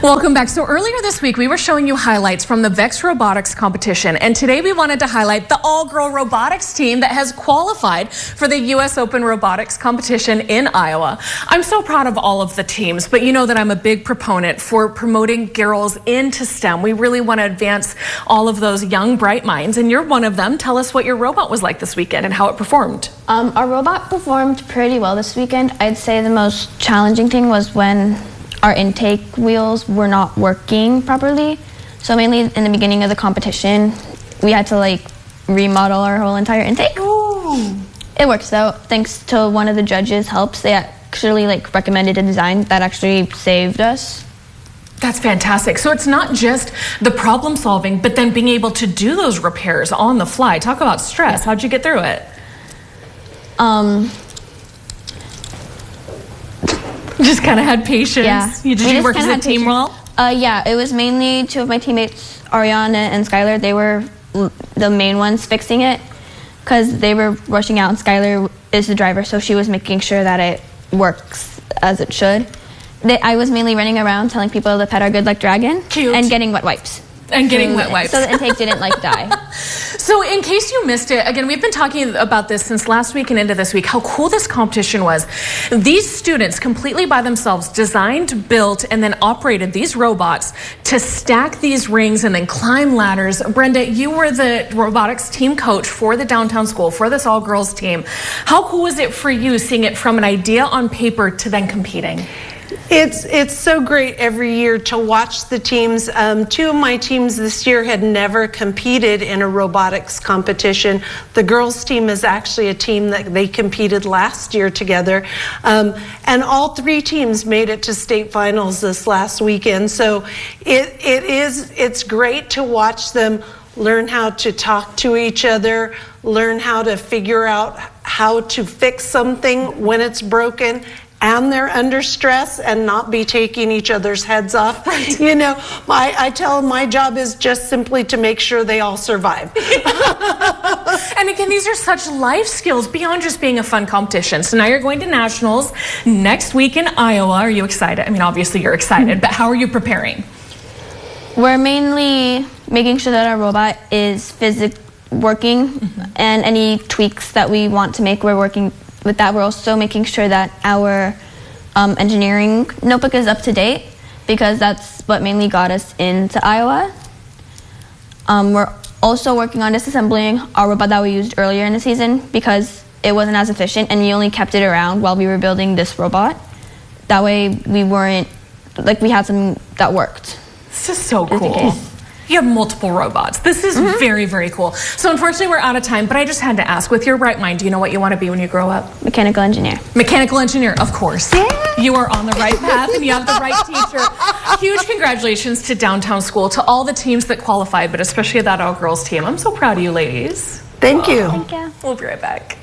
Welcome back. So earlier this week, we were showing you highlights from the Vex Robotics competition. And today we wanted to highlight the all-girl robotics team that has qualified for the U.S. Open Robotics competition in Iowa. I'm so proud of all of the teams, but you know that I'm a big proponent for promoting girls into STEM. We really want to advance all of those young, bright minds, and you're one of them. Tell us what your robot was like this weekend and how it performed. Our robot performed pretty well this weekend. I'd say the most challenging thing was when our intake wheels were not working properly. So mainly in the beginning of the competition, we had to remodel our whole entire intake. Ooh. It works though, thanks to one of the judges' helps. They actually recommended a design that actually saved us. That's fantastic. So it's not just the problem solving, but then being able to do those repairs on the fly. Talk about stress. How'd you get through it? Just kind of had patience. Yeah. Did you work as a team well? Yeah, it was mainly two of my teammates, Ariana and Skylar. They were the main ones fixing it because they were rushing out, and Skylar is the driver, so she was making sure that it works as it should. I was mainly running around telling people to pet our good luck dragon. Cute. And getting wet wipes. And getting wet wipes. So the intake didn't die. So in case you missed it, again, we've been talking about this since last week and into this week, how cool this competition was. These students completely by themselves designed, built, and then operated these robots to stack these rings and then climb ladders. Brenda, you were the robotics team coach for the downtown school, for this all-girls team. How cool was it for you seeing it from an idea on paper to then competing? It's so great every year to watch the teams. Two of my teams this year had never competed in a robotics competition. The girls team is actually a team that they competed last year together. And all three teams made it to state finals this last weekend. So it's great to watch them learn how to talk to each other, learn how to figure out how to fix something when it's broken, and they're under stress and not be taking each other's heads off. Right. You know, I tell them my job is just simply to make sure they all survive. And again, these are such life skills beyond just being a fun competition. So now you're going to nationals next week in Iowa. Are you excited? I mean, obviously you're excited, but how are you preparing? We're mainly making sure that our robot is working, and any tweaks that we want to make, we're working with that. We're also making sure that our engineering notebook is up to date because that's what mainly got us into Iowa. We're also working on disassembling our robot that we used earlier in the season because it wasn't as efficient and we only kept it around while we were building this robot. That way we weren't, we had something that worked. This is so cool. You have multiple robots. This is very, very cool. So unfortunately, we're out of time, but I just had to ask, with your right mind, do you know what you want to be when you grow up? Mechanical engineer. Mechanical engineer, of course. Yeah. You are on the right path and you have the right teacher. Huge congratulations to Downtown School, to all the teams that qualified, but especially that all-girls team. I'm so proud of you ladies. Thank you. Thank you. We'll be right back.